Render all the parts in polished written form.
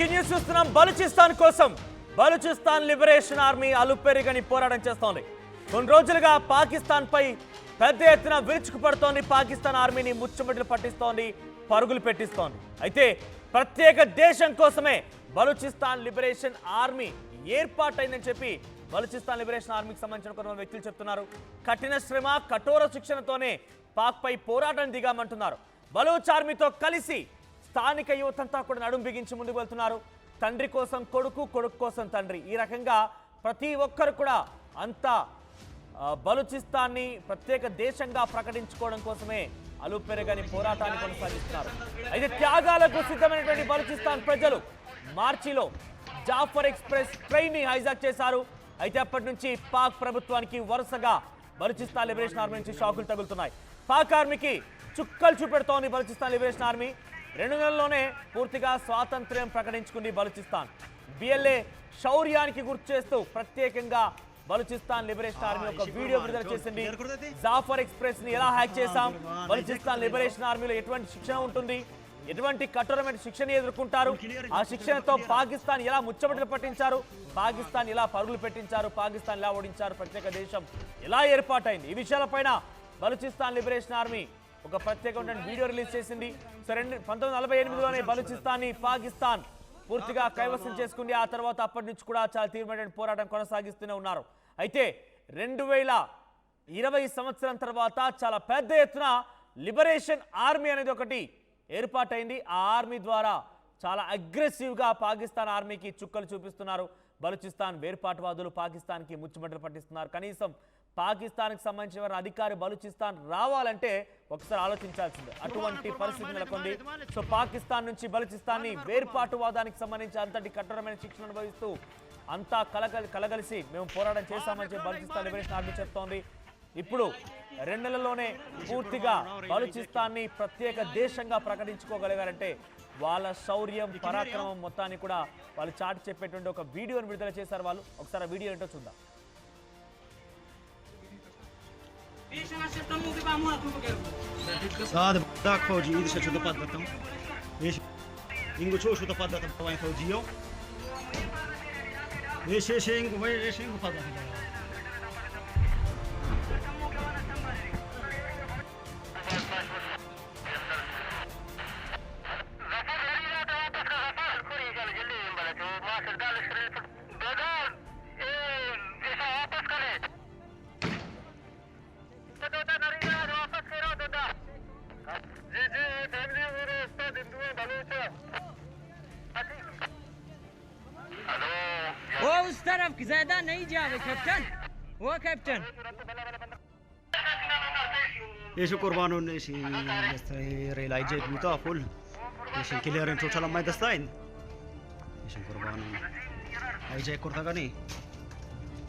Breaking news చూస్తున్నాం. బలూచిస్తాన్ కోసం Balochistan liberation army అలుపెరుగని పోరాటం చేస్తోంది. కొన్ని రోజులుగా పాకిస్తాన్ పై పెద్ద ఎత్తున విరుచుకుపడుతోంది. పాకిస్తాన్ ఆర్మీని ముచ్చుమడులు పట్టిస్తోంది, పరుగులు పెట్టిస్తోంది. అయితే ప్రత్యేక దేశం కోసమే బలూచిస్తాన్ లిబరేషన్ ఆర్మీ ఏర్పాటైందని చెప్పి బలూచిస్తాన్ లిబరేషన్ ఆర్మీకి సంబంధించిన కొంతమంది వ్యక్తులు చెప్తున్నారు. కఠిన శ్రమ, కఠోర శిక్షణతోనే పాక్ పై పోరాటం దిగామంటున్నారు. బలూచ్ ఆర్మీతో కలిసి స్థానిక యువతంతా కూడా నడుం బిగించి ముందుకు వెళ్తున్నారు. తండ్రి కోసం కొడుకు, కొడుకు కోసం తండ్రి, ఈ రకంగా ప్రతి ఒక్కరు కూడా అంతా బలూచిస్తాన్ని ప్రత్యేక దేశంగా ప్రకటించుకోవడం కోసమే అలుపెరగని పోరాటాన్ని కొనసాగిస్తున్నారు. అయితే త్యాగాలకు సిద్ధమైనటువంటి బలూచిస్తాన్ ప్రజలు మార్చిలో జాఫర్ ఎక్స్ప్రెస్ ట్రైన్ ని హైజాక్ చేశారు. అయితే అప్పటి నుంచి పాక్ ప్రభుత్వానికి వరుసగా బలూచిస్తాన్ లిబరేషన్ ఆర్మీ నుంచి షాకులు తగులుతున్నాయి. పాక్ ఆర్మీకి చుక్కలు చూపెడుతోంది బలూచిస్తాన్ లిబరేషన్ ఆర్మీ. 2 నెలల్లోనే పూర్తిగా స్వాతంత్ర్యం ప్రకటించుకుంది బలూచిస్తాన్. బిఎల్ఏ శౌర్యానికి గుర్తు చేస్తూ ప్రత్యేకంగా బలూచిస్తాన్ లిబరేషన్ ఆర్మీ ఒక వీడియో విడుదల చేసింది. జాఫర్ ఎక్స్ప్రెస్ ని ఎలా హ్యాక్ చేశాం, బలూచిస్తాన్ లిబరేషన్ ఆర్మీలో ఎటువంటి శిక్షణ ఉంటుంది, ఎటువంటి కఠోరమైన శిక్షణ ఎదుర్కొంటారు, ఆ శిక్షణతో పాకిస్తాన్ ఎలా ముచ్చమటలు పట్టించారు, పాకిస్తాన్ ఎలా పరుగులు పెట్టించారు, పాకిస్తాన్ ఎలా ఓడించారు, ప్రత్యేక దేశం ఎలా ఏర్పాటైంది, ఈ విషయాలపైన బలూచిస్తాన్ లిబరేషన్ ఆర్మీ ఒక ప్రత్యేకమైన వీడియో రిలీజ్ చేసింది. సో 1948లోనే బలూచిస్తాన్ని పాకిస్తాన్ పూర్తిగా కైవసం చేసుకుంది. ఆ తర్వాత అప్పటి నుంచి కూడా చాలా తీవ్రమైన పోరాటం కొనసాగిస్తూనే ఉన్నారు. అయితే 2020 సంవత్సరం తర్వాత చాలా పెద్ద ఎత్తున లిబరేషన్ ఆర్మీ అనేది ఒకటి ఏర్పాటైంది. ఆ ఆర్మీ ద్వారా చాలా అగ్రెసివ్గా పాకిస్తాన్ ఆర్మీకి చుక్కలు చూపిస్తున్నారు. బలూచిస్తాన్ వేర్పాటువాదులు పాకిస్తాన్కి ముచ్చుమటలు పట్టిస్తున్నారు. కనీసం పాకిస్తాన్కి సంబంధించిన వారి అధికారి బలూచిస్తాన్ రావాలంటే ఒకసారి ఆలోచించాల్సిందే. అటువంటి పరిస్థితి నెలకొంది. సో పాకిస్తాన్ నుంచి బలూచిస్తాన్ని వేర్పాటువాదానికి సంబంధించి అంతటి కఠోరమైన శిక్షణ అనుభవిస్తూ అంతా కలగలిసి మేము పోరాటం చేశామని చెప్పి బలూచిస్తాన్ లిబరేషన్ ఆర్మీ చెప్తోంది. ఇప్పుడు 2 నెలల్లోనే పూర్తిగా బలూచిస్తాన్ని ప్రత్యేక దేశంగా ప్రకటించుకోగలిగారంటే వాళ్ళ శౌర్యం, పరాక్రమం మొత్తాన్ని కూడా వాళ్ళు చాటి చెప్పేటువంటి ఒక వీడియోని విడుదల చేశారు వాళ్ళు. ఒకసారి ఆ వీడియో ఏంటో చూద్దాం. هذا ذاك فوجي اذا شو تقدرتم ايش ينقو شو تقدرتم طبعا فوجيو ايش ينقو تقدرتم वो उस तरफ ज्यादा नहीं जावे कैप्टन, वो कैप्टन ايش قربانون ايش ريلاي جيت متافل ايش كليرن توتال ما يدستاين ايش قربانون اي جاي كورتاغاني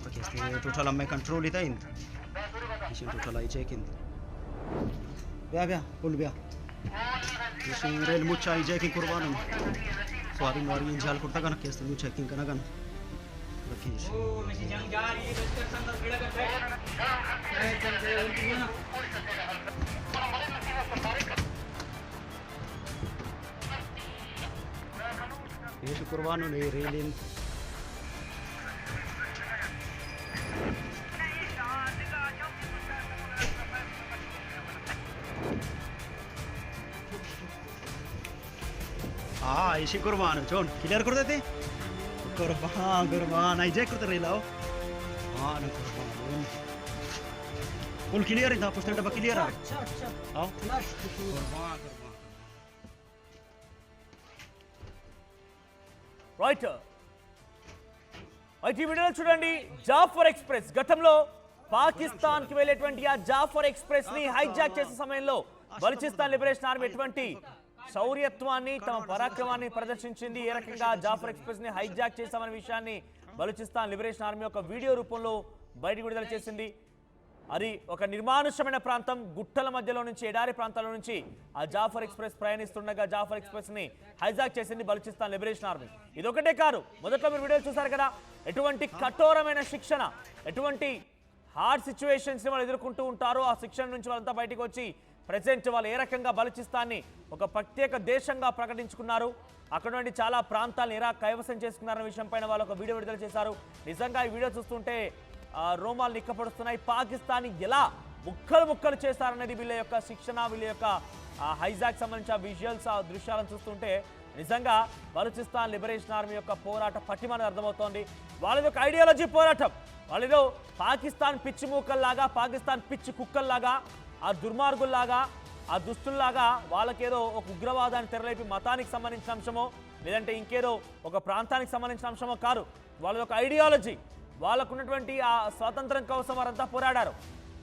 بكيستي توتال ما كنترول يتاين ايش توتال اي جاكين بيا قول بيا ايش ريل موتشا اي جاكين قربانون سواري نواري انجال كورتاغانا كيستي مو چيكين كناغان بكيش ايش قربانون اي ريلين ايش قربان جون كلير कर देते قربان اي جاي करते रेलाओ انا قربان फुल क्लियर था कुछ टंडा क्लियर आ आओ قربان రైట్. అయితే ఈ వీడియోలో చూడండి, జాఫర్ ఎక్స్ప్రెస్ గతంలో పాకిస్తాన్ కి వెళ్ళేటువంటి ఆ జాఫర్ ఎక్స్ప్రెస్ ని హైజాక్ చేసే సమయంలో బలూచిస్తాన్ లిబరేషన్ ఆర్మీ ఎటువంటి శౌర్యత్వాన్ని, తమ పరాక్రమాన్ని ప్రదర్శించింది. ఏ రకంగా జాఫర్ ఎక్స్ప్రెస్ ని హైజాక్ చేశామనే విషయాన్ని బలూచిస్తాన్ లిబరేషన్ ఆర్మీ ఒక వీడియో రూపంలో బయటకు విడుదల చేసింది. అది ఒక నిర్మానుష్యమైన ప్రాంతం, గుట్టల మధ్యలో నుంచి, ఎడారి ప్రాంతాల నుంచి ఆ జాఫర్ ఎక్స్ప్రెస్ ప్రయాణిస్తుండగా జాఫర్ ఎక్స్ప్రెస్ ని హైజాక్ చేసింది బలూచిస్తాన్ లిబరేషన్ ఆర్మీ. ఇదొకటే కాదు, మొదట్లో మీరు వీడియోలు చూసారు కదా, ఎటువంటి కఠోరమైన శిక్షణ, ఎటువంటి హార్డ్ సిచ్యువేషన్స్ ని వాళ్ళు ఎదుర్కొంటూ ఉంటారో ఆ శిక్షణ నుంచి వాళ్ళంతా బయటకు వచ్చి ప్రజెంట్ వాళ్ళు ఏ రకంగా బలూచిస్తాన్ని ఒక ప్రత్యేక దేశంగా ప్రకటించుకున్నారు, అక్కడ నుండి చాలా ప్రాంతాలను ఎలా కైవసం చేసుకున్నారన్న విషయంపైన వాళ్ళు ఒక వీడియో విడుదల చేశారు. నిజంగా ఈ వీడియో చూస్తుంటే రోమాలు నిక్కపడుస్తున్నాయి. పాకిస్తాన్ ఎలా ముక్కలు ముక్కలు చేస్తారనేది వీళ్ళ యొక్క శిక్షణ, వీళ్ళ యొక్క హైజాక్ సంబంధించిన విజువల్స్, ఆ దృశ్యాలను చూస్తుంటే నిజంగా బలూచిస్తాన్ లిబరేషన్ ఆర్మీ యొక్క పోరాట పట్టిమని అర్థమవుతోంది. వాళ్ళది ఒక ఐడియాలజీ పోరాటం. వాళ్ళేదో పాకిస్తాన్ పిచ్చి మూకల్లాగా, పాకిస్తాన్ పిచ్చి కుక్కల్లాగా, ఆ దుర్మార్గుల్లాగా, ఆ దుస్తుల్లాగా వాళ్ళకేదో ఒక ఉగ్రవాదాన్ని తెరలేపి మతానికి సంబంధించిన అంశమో లేదంటే ఇంకేదో ఒక ప్రాంతానికి సంబంధించిన అంశమో కాదు. వాళ్ళది ఒక ఐడియాలజీ. వాళ్ళకున్నటువంటి ఆ స్వాతంత్రం కోసం వారంతా పోరాడారు,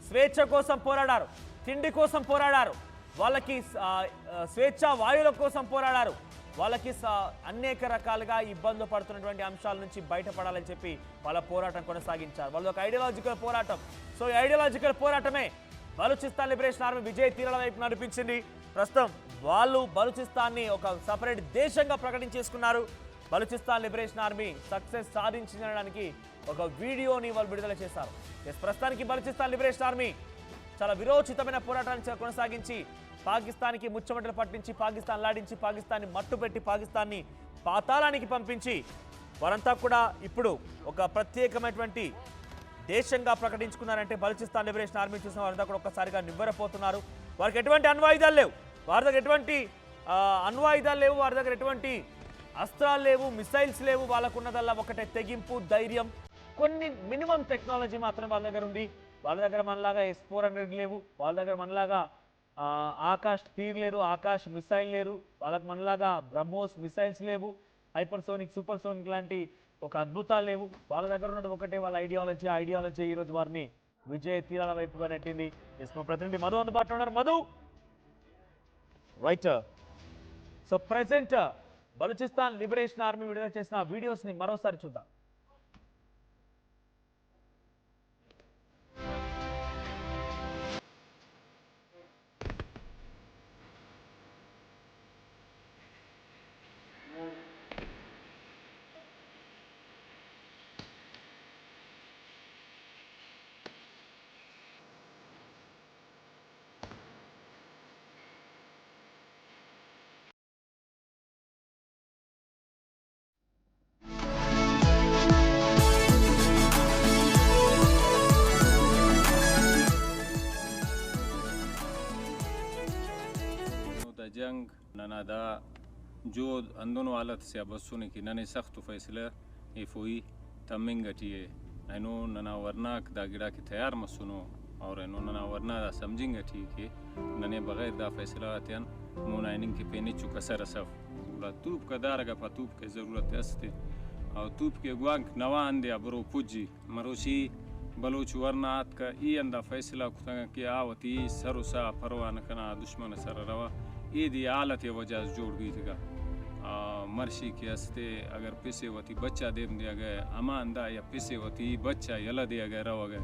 స్వేచ్ఛ కోసం పోరాడారు, తిండి కోసం పోరాడారు, వాళ్ళకి స్వేచ్ఛ వాయువుల కోసం పోరాడారు, వాళ్ళకి అనేక రకాలుగా ఇబ్బందులు పడుతున్నటువంటి అంశాల నుంచి బయటపడాలని చెప్పి వాళ్ళ పోరాటం కొనసాగించారు. వాళ్ళది ఒక ఐడియాలజికల్ పోరాటం. సో ఈ ఐడియాలజికల్ పోరాటమే బలూచిస్తాన్ లిబరేషన్ ఆర్మీ విజయ తీరాల వైపు నడిపించింది. ప్రస్తుతం వాళ్ళు బలూచిస్తాన్ని ఒక సపరేట్ దేశంగా ప్రకటించేసుకున్నారు. బలూచిస్తాన్ లిబరేషన్ ఆర్మీ సక్సెస్ సాధించడానికి ఒక వీడియోని వాళ్ళు విడుదల చేశారు. ప్రస్తుతానికి బలూచిస్తాన్ లిబరేషన్ ఆర్మీ చాలా విరోచితమైన పోరాటాన్ని కొనసాగించి పాకిస్తాన్కి ముచ్చమటలు పట్టించి, పాకిస్తాన్ లాడించి, పాకిస్తాన్ని మట్టుపెట్టి, పాకిస్తాన్ని పాతాళానికి పంపించి వారంతా కూడా ఇప్పుడు ఒక ప్రత్యేకమైనటువంటి దేశంగా ప్రకటించుకున్నారంటే బలూచిస్తాన్ లిబరేషన్ ఆర్మీ చూసిన వారంతా కూడా ఒక్కసారిగా నివ్వెరపోతున్నారు. వారికి ఎటువంటి అణ్వాయుధాలు లేవు, వారి దగ్గర ఎటువంటి అణ్వాయుధాలు లేవు, వారి దగ్గర ఎటువంటి అస్త్రాలు లేవు, మిసైల్స్ లేవు. వాళ్ళకున్నదల్లా ఒకటే తెగింపు, ధైర్యం, కొన్ని మినిమం టెక్నాలజీ మాత్రమే వాళ్ళ దగ్గర ఉంది. వాళ్ళ దగ్గర మనలాగా S-400 లేవు, వాళ్ళ దగ్గర మనలాగా ఆకాష్ తీర్ లేరు, ఆకాష్ మిసైల్ లేరు, వాళ్ళకి మనలాగా బ్రహ్మోస్ మిసైల్స్ లేవు, హైపర్సోనిక్, సూపర్ సోనిక్ లాంటి ఒక అద్భుతాలు లేవు. వాళ్ళ దగ్గర ఉన్నది ఒకటే వాళ్ళ ఐడియాలజీ. ఈరోజు వారిని విజయ తీరాల వైపుగా నెట్టింది. మా ప్రతినిధి మధు అందుబాటులో ఉన్నారు. Madhu, right. So present Balochistan liberation army విడుదల చేసిన వీడియోస్ ని మరోసారి చూద్దాం. جنگ ننادا جو اندونو حالت سے بسونی کی ننے سخت فیصلہ ایفوئی تمنگٹی ہے اینو ننا ورناک دا گڑا کی تیار مسونو اور اینو ننا ورنا دا سمجھنگٹی کہ ننے بغیر دا فیصلہ آتیان مونائننگ کی پینی چکا سر صف بلا توپ کا دارگا پا توپ کے ضرورت استے اور توپ کے گوانک نوان دیا برو پوجی مروشی بلوچ ورنات کا ای اندا فیصلہ کتنگا کی آوتی سرو سا پروان کنا دشمن سر روا ای دی حالت وجہ جوڑ گئی تھا مرشی کے ہستے اگر پیسے ہوتی بچہ دیم دیا گئے اما اندہ یا پیسے ہوتی بچہ یلا دیا گئے رو گئے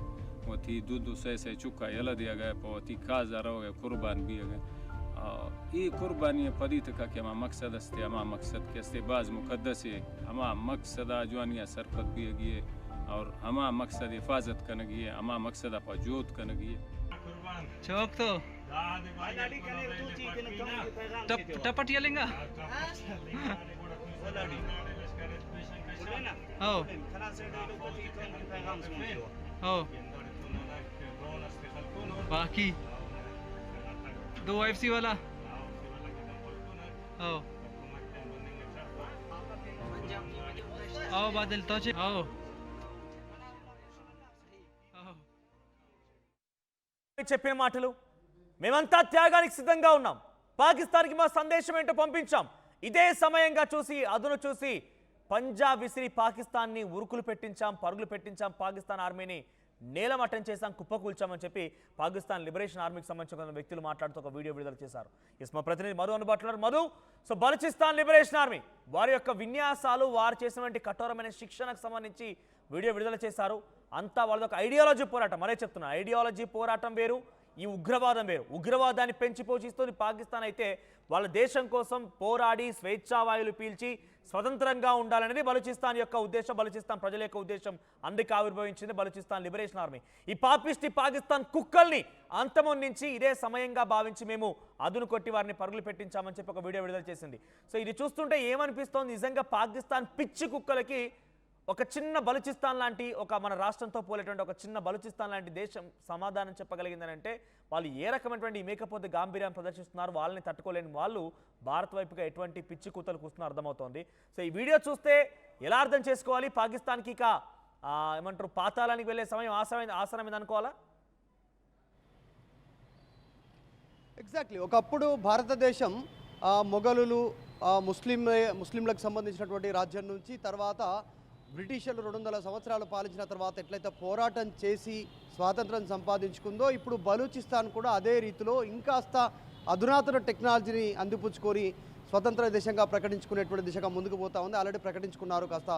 ہوتی دو سہ چکا یلا دیا گئے پوتی کازا رو گئے قربان بھی گئے ای قربانی پدی تکا کہ اما مقصد ہستے اما مقصد کے ہستے بعض مقدس ہے اما مقصد جوانیہ سرپت بھی گئے اور اما مقصد حفاظت کنگی ہے اما مقصد اپا جوت کنگی ہے چوک تو टपट ये लेंगा बाकी 2 FC वाला आओ बादल तो आओ చెప్పే మాటలు మేమంతా త్యాగానికి సిద్ధంగా ఉన్నాం, పాకిస్తాన్కి మా సందేశం ఏంటో పంపించాం, ఇదే సమయంగా చూసి అదును చూసి పంజాబ్ విసిరి పాకిస్తాన్ని ఉరుకులు పెట్టించాం, పరుగులు పెట్టించాం, పాకిస్తాన్ ఆర్మీని నేలమట్టం చేశాం, కుప్పకూల్చామని చెప్పి పాకిస్తాన్ లిబరేషన్ ఆర్మీకి సంబంధించిన వ్యక్తులు మాట్లాడుతూ ఒక వీడియో విడుదల చేశారు. మా ప్రతినిధి మధు అందుబాటులో ఉన్నారు. Madhu, so Balochistan liberation army వారి యొక్క విన్యాసాలు, వారు చేసినటువంటి కఠోరమైన శిక్షణకు సంబంధించి వీడియో విడుదల చేశారు. అంతా వాళ్ళది ఒక ఐడియాలజీ పోరాటం. మరే చెప్తున్నా, ఐడియాలజీ పోరాటం వేరు, ఈ ఉగ్రవాదం వేరు. ఉగ్రవాదాన్ని పెంచి పోషిస్తుంది పాకిస్తాన్. అయితే వాళ్ళ దేశం కోసం పోరాడి స్వేచ్ఛావాయులు పీల్చి స్వతంత్రంగా ఉండాలనేది బలూచిస్తాన్ యొక్క ఉద్దేశం, బలూచిస్తాన్ ప్రజల యొక్క ఉద్దేశం. అందుకే ఆవిర్భవించింది బలూచిస్తాన్ లిబరేషన్ ఆర్మీ. ఈ పాపిస్టి పాకిస్తాన్ కుక్కల్ని అంతమొందించి ఇదే సమయంగా భావించి మేము అదును కొట్టి వారిని పరుగులు పెట్టించామని చెప్పి ఒక వీడియో విడుదల చేసింది. సో ఇది చూస్తుంటే ఏమనిపిస్తోంది, నిజంగా పాకిస్తాన్ పిచ్చి కుక్కలకి ఒక చిన్న బలూచిస్తాన్ లాంటి, ఒక మన రాష్ట్రంతో పోలేటువంటి ఒక చిన్న బలూచిస్తాన్ లాంటి దేశం సమాధానం చెప్పగలిగిందని అంటే వాళ్ళు ఏ రకమైనటువంటి మేకపోతే గాంభీర్యం ప్రదర్శిస్తున్నారు, వాళ్ళని తట్టుకోలేని వాళ్ళు భారత్ వైపుగా ఎటువంటి పిచ్చి కూతలు కూస్తున్నా అర్థమవుతోంది. సో ఈ వీడియో చూస్తే ఎలా అర్థం చేసుకోవాలి, పాకిస్తాన్కి ఇక ఏమంటారు పాతాళానికి వెళ్ళే సమయం ఆసనమైంది అనుకోవాలా? ఎగ్జాక్ట్లీ. ఒకప్పుడు భారతదేశం మొఘలులు ముస్లింలకు సంబంధించినటువంటి రాజ్యం నుంచి తర్వాత బ్రిటిషర్లు 200 సంవత్సరాలు పాలించిన తర్వాత ఎట్లయితే పోరాటం చేసి స్వాతంత్రం సంపాదించుకుందో ఇప్పుడు బలూచిస్తాన్ కూడా అదే రీతిలో ఇంకాస్త అధునాతన టెక్నాలజీని అందిపుచ్చుకొని స్వతంత్ర దేశంగా ప్రకటించుకునేటువంటి దిశగా ముందుకు పోతా ఉంది. ఆల్రెడీ ప్రకటించుకున్నారు, కాస్త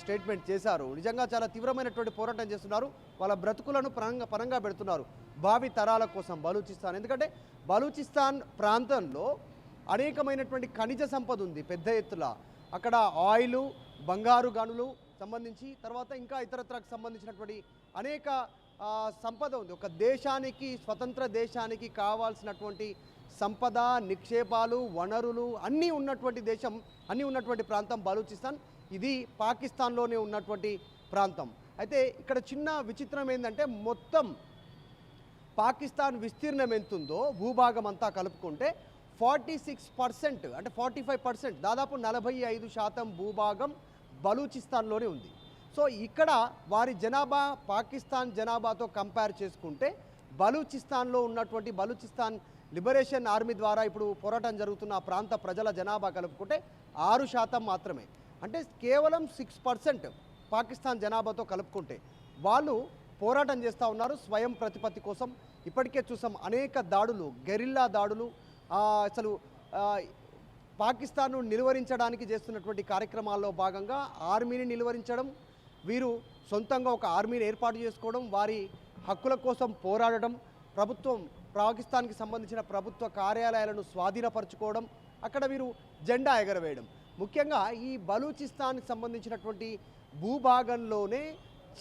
స్టేట్మెంట్ చేశారు. నిజంగా చాలా తీవ్రమైనటువంటి పోరాటం చేస్తున్నారు. వాళ్ళ బ్రతుకులను పరంగా పెడుతున్నారు భావి తరాల కోసం బలూచిస్తాన్. ఎందుకంటే బలూచిస్తాన్ ప్రాంతంలో అనేకమైనటువంటి ఖనిజ సంపద ఉంది పెద్ద ఎత్తున. అక్కడ ఆయిల్, బంగారు గనులు సంబంధించి తర్వాత ఇంకా ఇతరత్రకు సంబంధించినటువంటి అనేక సంపద ఉంది. ఒక దేశానికి, స్వతంత్ర దేశానికి కావాల్సినటువంటి సంపద, నిక్షేపాలు, వనరులు అన్నీ ఉన్నటువంటి దేశం, అన్నీ ఉన్నటువంటి ప్రాంతం బలూచిస్తాన్. ఇది పాకిస్తాన్లోనే ఉన్నటువంటి ప్రాంతం. అయితే ఇక్కడ చిన్న విచిత్రం ఏంటంటే మొత్తం పాకిస్తాన్ విస్తీర్ణం ఎంతుందో భూభాగం అంతా కలుపుకుంటే 46%, అంటే 45%, దాదాపు 45% భూభాగం బలూచిస్తాన్లోనే ఉంది. సో ఇక్కడ వారి జనాభా పాకిస్తాన్ జనాభాతో కంపేర్ చేసుకుంటే బలూచిస్తాన్లో ఉన్నటువంటి బలూచిస్తాన్ లిబరేషన్ ఆర్మీ ద్వారా ఇప్పుడు పోరాటం జరుగుతున్న ఆ ప్రాంత ప్రజల జనాభా కలుపుకుంటే 6% మాత్రమే. అంటే కేవలం 6% పాకిస్తాన్ జనాభాతో కలుపుకుంటే వాళ్ళు పోరాటం చేస్తూ ఉన్నారు స్వయం ప్రతిపత్తి కోసం. ఇప్పటికే చూసాం అనేక దాడులు, గెరిల్లా దాడులు, అసలు పాకిస్తాన్ను నిలువరించడానికి చేస్తున్నటువంటి కార్యక్రమాల్లో భాగంగా ఆర్మీని నిలువరించడం, వీరు సొంతంగా ఒక ఆర్మీని ఏర్పాటు చేసుకోవడం, వారి హక్కుల కోసం పోరాడడం, పాకిస్తాన్కి సంబంధించిన ప్రభుత్వ కార్యాలయాలను స్వాధీనపరచుకోవడం, అక్కడ వీరు జెండా ఎగరవేయడం. ముఖ్యంగా ఈ బలూచిస్తాన్కి సంబంధించినటువంటి భూభాగంలోనే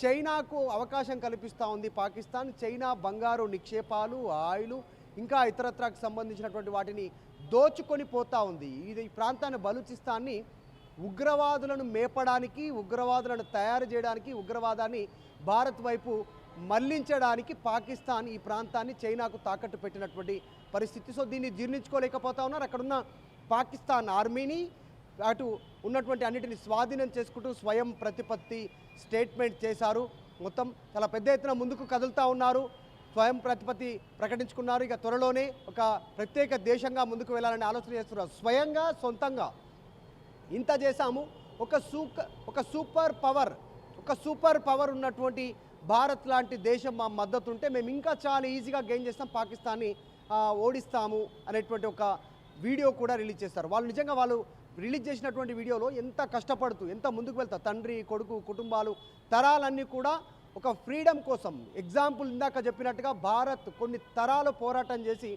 చైనాకు అవకాశం కల్పిస్తూ ఉంది పాకిస్తాన్. చైనా బంగారు నిక్షేపాలు, ఆయిల్, ఇంకా ఇతరత్రకు సంబంధించినటువంటి వాటిని దోచుకొని పోతూ ఉంది. ఈ ప్రాంతాన్ని బలూచిస్తాన్ని ఉగ్రవాదులను మేపడానికి, ఉగ్రవాదులను తయారు చేయడానికి, ఉగ్రవాదాన్ని భారత్ వైపు మళ్లించడానికి పాకిస్తాన్ ఈ ప్రాంతాన్ని చైనాకు తాకట్టు పెట్టినటువంటి పరిస్థితి. సో దీన్ని జీర్ణించుకోలేకపోతా ఉన్నారు. అక్కడున్న పాకిస్తాన్ ఆర్మీని, అటు ఉన్నటువంటి అన్నిటిని స్వాధీనం చేసుకుంటూ స్వయం ప్రతిపత్తి స్టేట్మెంట్ చేశారు. మొత్తం చాలా పెద్ద ఎత్తున ముందుకు కదులుతూ ఉన్నారు. స్వయం ప్రతిపత్తి ప్రకటించుకున్నారు. ఇక త్వరలోనే ఒక ప్రత్యేక దేశంగా ముందుకు వెళ్ళాలని ఆలోచన చేస్తున్నారు. స్వయంగా సొంతంగా ఇంత చేశాము, ఒక సూపర్ పవర్ ఉన్నటువంటి భారత్ లాంటి దేశం మా మద్దతు ఉంటే మేము ఇంకా చాలా ఈజీగా గెయిన్ చేస్తాం, పాకిస్తాన్ని ఓడిస్తాము అనేటువంటి ఒక వీడియో కూడా రిలీజ్ చేస్తారు. వాళ్ళు నిజంగా వాళ్ళు రిలీజ్ చేసినటువంటి వీడియోలో ఎంత కష్టపడుతూ ఎంత ముందుకు వెళ్తారు, తండ్రి కొడుకు కుటుంబాలు తరాలన్నీ కూడా ఒక ఫ్రీడమ్ కోసం. ఎగ్జాంపుల్ ఇందాక చెప్పినట్టుగా భారత్ కొన్ని తరాలు పోరాటం చేసి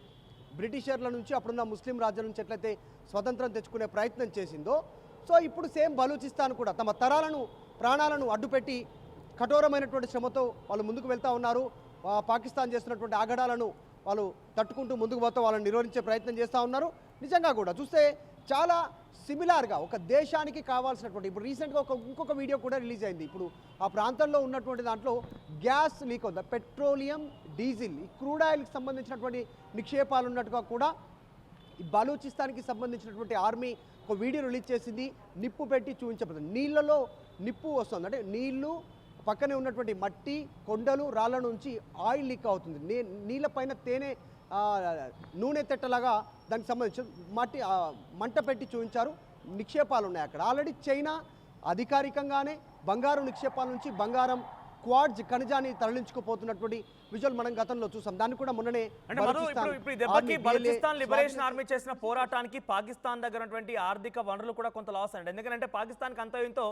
బ్రిటిషర్ల నుంచి, అప్పుడున్న ముస్లిం రాజ్యాల నుంచి ఎట్లయితే స్వతంత్రం తెచ్చుకునే ప్రయత్నం చేసిందో, సో ఇప్పుడు సేమ్ బలూచిస్తాన్ కూడా తమ తరాలను, ప్రాణాలను అడ్డుపెట్టి కఠోరమైనటువంటి శ్రమతో వాళ్ళు ముందుకు వెళ్తూ ఉన్నారు. పాకిస్తాన్ చేస్తున్నటువంటి ఆగడాలను వాళ్ళు తట్టుకుంటూ ముందుకు పోతూ వాళ్ళని నిరోధించే ప్రయత్నం చేస్తూ ఉన్నారు. నిజంగా కూడా చూస్తే చాలా సిమిలర్గా ఒక దేశానికి కావాల్సినటువంటి, ఇప్పుడు రీసెంట్గా ఇంకొక వీడియో కూడా రిలీజ్ అయింది. ఇప్పుడు ఆ ప్రాంతంలో ఉన్నటువంటి దాంట్లో గ్యాస్ లీక్ అవుతుంది, పెట్రోలియం, డీజిల్, ఈ క్రూడ్ ఆయిల్కి సంబంధించినటువంటి నిక్షేపాలు ఉన్నట్టుగా కూడా ఈ బలూచిస్తాన్కి సంబంధించినటువంటి ఆర్మీ ఒక వీడియో రిలీజ్ చేసింది. నిప్పు పెట్టి చూపించబడుతుంది, నీళ్ళలో నిప్పు వస్తుంది, అంటే నీళ్లు పక్కనే ఉన్నటువంటి మట్టి, కొండలు, రాళ్ళ నుంచి ఆయిల్ లీక్ అవుతుంది. నీళ్ళపైన నూనె తెట్టలాగా దానికి సంబంధించి మంట పెట్టి చూపించారు. నిక్షేపాలు ఉన్నాయి అక్కడ. ఆల్రెడీ చైనా అధికారికంగానే బంగారు నిక్షేపాల నుంచి బంగారం, క్వార్ట్జ్ ఖనిజాన్ని తరలించుకుపోతున్నటువంటి విజువల్ మనం గతంలో చూసాం. దాన్ని కూడా మొన్ననే బలూచిస్తాన్ లిబరేషన్ ఆర్మీ చేసిన పోరాటానికి పాకిస్తాన్ దగ్గర ఉన్నటువంటి ఆర్థిక వనరులు కూడా కొంత లాస్ అండి. ఎందుకంటే పాకిస్తాన్కి అంత ఇంతో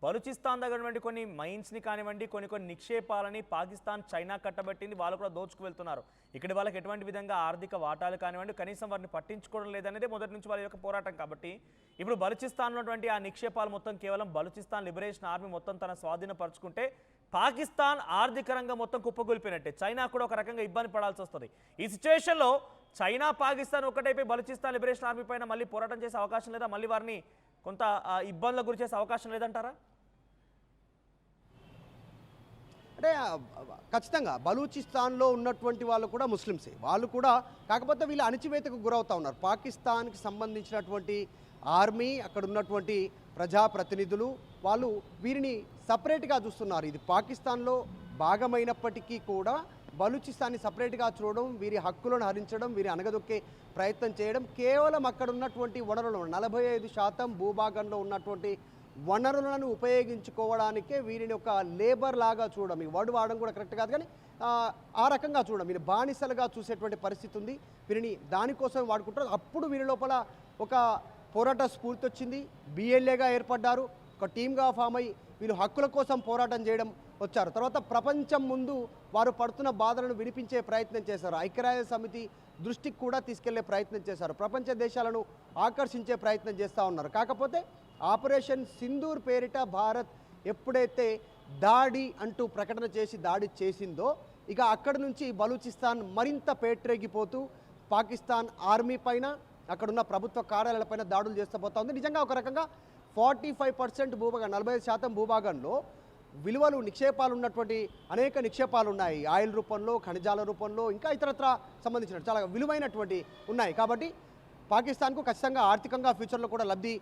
బలూచిస్తాన్ దగ్గర ఉన్నటువంటి కొన్ని మైన్స్ని కానివ్వండి, కొన్ని నిక్షేపాలని పాకిస్తాన్ చైనా కట్టబెట్టింది, వాళ్ళు కూడా దోచుకు వెళ్తున్నారు. ఇక్కడ వాళ్ళకి ఎటువంటి విధంగా ఆర్థిక వాటాలు కానివ్వండి కనీసం వారిని పట్టించుకోవడం లేదనేది మొదటి నుంచి వాళ్ళ యొక్క పోరాటం. కాబట్టి ఇప్పుడు బలూచిస్తాన్లో ఉన్నటువంటి ఆ నిక్షేపాలు మొత్తం కేవలం బలూచిస్తాన్ లిబరేషన్ ఆర్మీ మొత్తం తన స్వాధీనపరుచుకుంటే పాకిస్తాన్ ఆర్థిక రంగం మొత్తం కుప్పగొల్పినట్టే. చైనా కూడా ఒక రకంగా ఇబ్బంది పడాల్సి వస్తుంది. ఈ సిచ్యువేషన్లో చైనా పాకిస్తాన్ ఒకటైపోయి బలూచిస్తాన్ లిబరేషన్ ఆర్మీ పైన మళ్ళీ పోరాటం చేసే అవకాశం లేదా? మళ్ళీ వారిని కొంత ఇబ్బందులకు గురి చేసే అవకాశం లేదంటారా? అంటే ఖచ్చితంగా బలూచిస్తాన్లో ఉన్నటువంటి వాళ్ళు కూడా ముస్లిమ్సే, వాళ్ళు కూడా, కాకపోతే వీళ్ళు అణచివేతకు గురవుతూ ఉన్నారు. పాకిస్తాన్కి సంబంధించినటువంటి ఆర్మీ, అక్కడ ఉన్నటువంటి ప్రజాప్రతినిధులు వాళ్ళు వీరిని సపరేట్గా చూస్తున్నారు. ఇది పాకిస్తాన్లో భాగమైనప్పటికీ కూడా బలూచిస్తాన్ని సపరేట్గా చూడడం, వీరి హక్కులను హరించడం, వీరి అనగదొక్కే ప్రయత్నం చేయడం, కేవలం అక్కడ ఉన్నటువంటి వనరులు 45% భూభాగంలో ఉన్నటువంటి వనరులను ఉపయోగించుకోవడానికే వీరిని ఒక లేబర్ లాగా చూడడం, ఈ వర్డ్ వాడడం కూడా కరెక్ట్ కాదు కానీ ఆ రకంగా చూడడం, వీరిని బానిసలుగా చూసేటువంటి పరిస్థితి ఉంది. వీరిని దానికోసం వాడుకుంటారు. అప్పుడు వీరి లోపల ఒక పోరాట స్ఫూర్తి వచ్చింది, బిఎల్ఏగా ఏర్పడ్డారు, ఒక టీమ్గా ఫామ్ అయ్యి వీళ్ళు హక్కుల కోసం పోరాటం చేయడం వచ్చారు. తర్వాత ప్రపంచం ముందు వారు పడుతున్న బాధలను వినిపించే ప్రయత్నం చేశారు. ఐక్యరాజ్య సమితి దృష్టికి కూడా తీసుకెళ్లే ప్రయత్నం చేశారు. ప్రపంచ దేశాలను ఆకర్షించే ప్రయత్నం చేస్తూ ఉన్నారు. కాకపోతే ఆపరేషన్ సింధూర్ పేరిట భారత్ ఎప్పుడైతే దాడి అంటూ ప్రకటన చేసి దాడి చేసిందో, ఇక అక్కడి నుంచి బలూచిస్తాన్ మరింత పేట్రేగిపోతూ పాకిస్తాన్ ఆర్మీ పైన, అక్కడున్న ప్రభుత్వ కార్యాలయాలపైన దాడులు చేస్తూ పోతా ఉంది. నిజంగా ఒక రకంగా 45% భూభాగం, 45% భూభాగంలో విలువలు నిక్షేపాలు ఉన్నటువంటి అనేక నిక్షేపాలు ఉన్నాయి. ఆయిల్ రూపంలో, ఖనిజాల రూపంలో, ఇంకా ఇతరత్ర సంబంధించిన చాలా విలువైనటువంటి ఉన్నాయి. కాబట్టి పాకిస్తాన్కు ఖచ్చితంగా ఆర్థికంగా ఫ్యూచర్లో కూడా లబ్ధి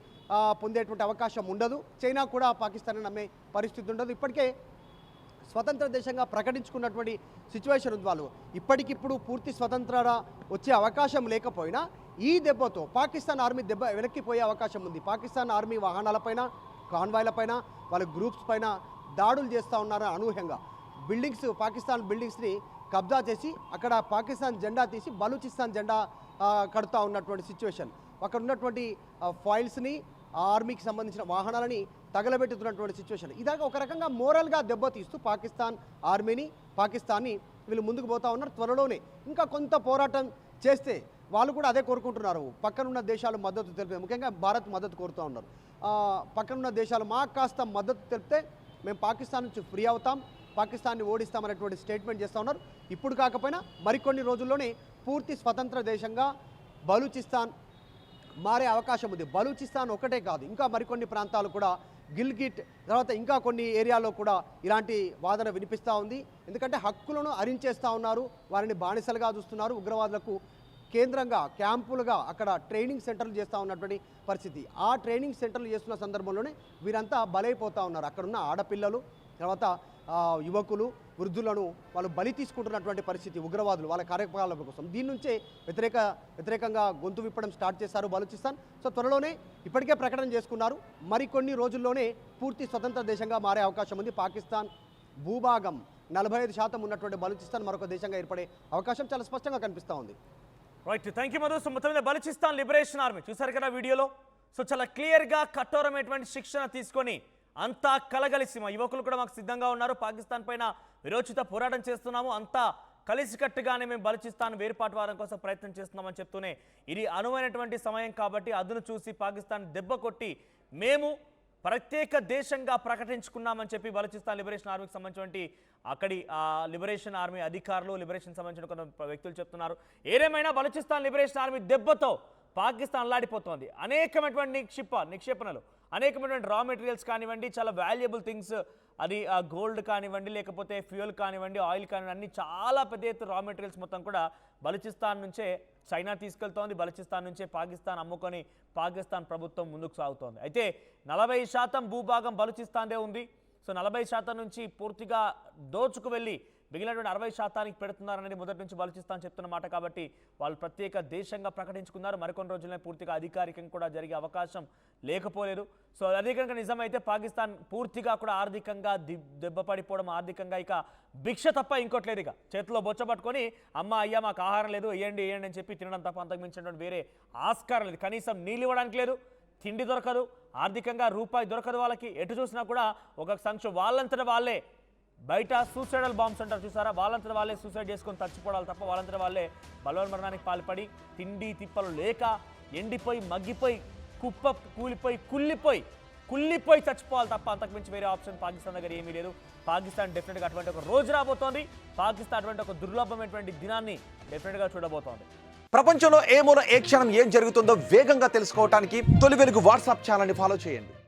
పొందేటువంటి అవకాశం ఉండదు. చైనా కూడా పాకిస్తాన్ని నమ్మే పరిస్థితి ఉండదు. ఇప్పటికే స్వతంత్ర దేశంగా ప్రకటించుకున్నటువంటి సిచ్యువేషన్ ఉంది. వాళ్ళు ఇప్పటికిప్పుడు పూర్తి స్వతంత్ర వచ్చే అవకాశం లేకపోయినా ఈ దెబ్బతో పాకిస్తాన్ ఆర్మీ దెబ్బ వెనక్కిపోయే అవకాశం ఉంది. పాకిస్తాన్ ఆర్మీ వాహనాలపైన, కాన్వాయ్లపైన, వాళ్ళ గ్రూప్స్ పైన దాడులు చేస్తూ ఉన్నారు. అనూహ్యంగా బిల్డింగ్స్, పాకిస్తాన్ బిల్డింగ్స్ని కబ్జా చేసి అక్కడ పాకిస్తాన్ జెండా తీసి బలూచిస్తాన్ జెండా కడుతూ ఉన్నటువంటి సిచ్యువేషన్. అక్కడ ఉన్నటువంటి ఫైల్స్ని, ఆర్మీకి సంబంధించిన వాహనాలని తగలబెట్టుతున్నటువంటి సిచ్యువేషన్. ఇదాక ఒక రకంగా మోరల్గా దెబ్బతీస్తూ పాకిస్తాన్ ఆర్మీని, పాకిస్తాన్ని వీళ్ళు ముందుకు పోతూ ఉన్నారు. త్వరలోనే ఇంకా కొంత పోరాటం చేస్తే వాళ్ళు కూడా అదే కోరుకుంటున్నారు. పక్కనున్న దేశాలు మద్దతు తెలిపే, ముఖ్యంగా భారత్ మద్దతు కోరుతూ ఉన్నారు. పక్కనున్న దేశాలు మాకు కాస్త మద్దతు తెలిపితే మేము పాకిస్తాన్ నుంచి ఫ్రీ అవుతాం, పాకిస్తాన్ని ఓడిస్తామనేటువంటి స్టేట్మెంట్ చేస్తూ ఉన్నారు. ఇప్పుడు కాకపోయినా మరికొన్ని రోజుల్లోనే పూర్తి స్వతంత్ర దేశంగా బలూచిస్తాన్ మారే అవకాశం ఉంది. బలూచిస్తాన్ ఒకటే కాదు, ఇంకా మరికొన్ని ప్రాంతాలు కూడా, గిల్గిట్ తర్వాత ఇంకా కొన్ని ఏరియాలో కూడా ఇలాంటి వాదన వినిపిస్తూ ఉంది. ఎందుకంటే హక్కులను హరించేస్తూ ఉన్నారు, వారిని బానిసలుగా చూస్తున్నారు, ఉగ్రవాదులకు కేంద్రంగా క్యాంపులుగా అక్కడ ట్రైనింగ్ సెంటర్లు చేస్తూ ఉన్నటువంటి పరిస్థితి. ఆ ట్రైనింగ్ సెంటర్లు చేస్తున్న సందర్భంలోనే వీరంతా బలైపోతూ ఉన్నారు. అక్కడున్న ఆడపిల్లలు, తర్వాత యువకులు, వృద్ధులను వాళ్ళు బలి తీసుకుంటున్నటువంటి పరిస్థితి ఉగ్రవాదులు వాళ్ళ కార్యకలాపాల కోసం. దీని నుంచే వ్యతిరేకంగా గొంతు విప్పడం స్టార్ట్ చేశారు బలూచిస్తాన్. సో త్వరలోనే ఇప్పటికే ప్రకటన చేసుకున్నారు, మరికొన్ని రోజుల్లోనే పూర్తి స్వతంత్ర దేశంగా మారే అవకాశం ఉంది. పాకిస్తాన్ భూభాగం 45% ఉన్నటువంటి బలూచిస్తాన్ మరొక దేశంగా ఏర్పడే అవకాశం చాలా స్పష్టంగా కనిపిస్తూ ఉంది. Right, thank you Madhu. So మొత్తం మీద బలూచిస్తాన్ లిబరేషన్ ఆర్మీ చూసారు కదా వీడియోలో. సో చాలా క్లియర్గా కఠోరమైనటువంటి శిక్షణ తీసుకొని అంతా కలగలిసి, మా యువకులు కూడా మాకు సిద్ధంగా ఉన్నారు, పాకిస్తాన్ పైన విరోచిత పోరాటం చేస్తున్నాము, అంతా కలిసికట్టుగానే మేము బలూచిస్తాన్ వేరుపాటు వారం కోసం ప్రయత్నం చేస్తున్నామని చెప్తూనే ఇది అనువైనటువంటి సమయం కాబట్టి అదును చూసి పాకిస్తాన్ దెబ్బ కొట్టి మేము ప్రత్యేక దేశంగా ప్రకటించుకున్నామని చెప్పి బలూచిస్తాన్ లిబరేషన్ ఆర్మీకి సంబంధించినటువంటి అక్కడి లిబరేషన్ ఆర్మీ అధికారులు, లిబరేషన్ సంబంధించిన కొంత వ్యక్తులు చెప్తున్నారు. ఏదేమైనా బలూచిస్తాన్ లిబరేషన్ ఆర్మీ దెబ్బతో పాకిస్తాన్ అల్లాడిపోతుంది. అనేకమైనటువంటి నిక్షేపణలు, అనేకమైనటువంటి రా మెటీరియల్స్ కానివ్వండి, చాలా వాల్యుబుల్ థింగ్స్, అది గోల్డ్ కానివ్వండి, లేకపోతే ఫ్యూయల్ కానివ్వండి, ఆయిల్ కానివ్వండి, అన్ని చాలా పెద్ద ఎత్తు రా మెటీరియల్స్ మొత్తం కూడా బలూచిస్తాన్ నుంచే చైనా తీసుకెళ్తోంది. బలూచిస్తాన్ నుంచే పాకిస్తాన్ అమ్ముకొని పాకిస్తాన్ ప్రభుత్వం ముందుకు సాగుతోంది. అయితే 40% భూభాగం బలూచిస్తాన్దే ఉంది. సో 40% నుంచి పూర్తిగా దోచుకు వెళ్ళి మిగిలినటువంటి 60% పెడుతున్నారనేది మొదటి నుంచి బలూచిస్తాన్ చెప్తున్న మాట. కాబట్టి వాళ్ళు ప్రత్యేక దేశంగా ప్రకటించుకున్నారు. మరికొన్ని రోజులనే పూర్తిగా అధికారికంగా కూడా జరిగే అవకాశం లేకపోలేదు. సో అదే కనుక నిజమైతే పాకిస్తాన్ పూర్తిగా కూడా ఆర్థికంగా దెబ్బపడిపోవడం, ఆర్థికంగా ఇక భిక్ష తప్ప ఇంకోట్లేదు. ఇక చేతిలో బొచ్చ పట్టుకొని అమ్మ అయ్యా మాకు ఆహారం లేదు, వేయండి అని చెప్పి తినడం తప్ప అంతకు మించినటువంటి వేరే ఆస్కారం లేదు. కనీసం నీళ్ళు ఇవ్వడానికి లేదు, తిండి దొరకదు, ఆర్థికంగా రూపాయి దొరకదు, వాళ్ళకి ఎటు చూసినా కూడా ఒక సంక్షోభం. వాళ్ళంతటా వాళ్ళే బయట సూసైడల్ బాంబ్స్ అంటారు చూసారా, వాళ్ళంతటా వాళ్ళే సూసైడ్ చేసుకొని చచ్చిపోవడాలి తప్ప వాళ్ళంతటా వాళ్ళే బలవన్మరణానికి పాల్పడి తిండి తిప్పలు లేక ఎండిపోయి మగ్గిపోయి కుప్ప కూలిపోయి కుళ్ళిపోయి చచ్చిపోవాలి తప్ప అంతకుమించి వేరే ఆప్షన్ పాకిస్తాన్ దగ్గర ఏమీ లేదు. పాకిస్తాన్ డెఫినెట్గా అటువంటి ఒక రోజు రాబోతోంది. పాకిస్తాన్ అటువంటి ఒక దుర్లభమైనటువంటి దినాన్ని డెఫినెట్గా చూడబోతోంది. ప్రపంచంలో ఏ మూల ఏ క్షణం ఏం జరుగుతుందో వేగంగా తెలుసుకోవడానికి తొలి వెలుగు వాట్సాప్ ఛానల్ని ఫాలో చేయండి.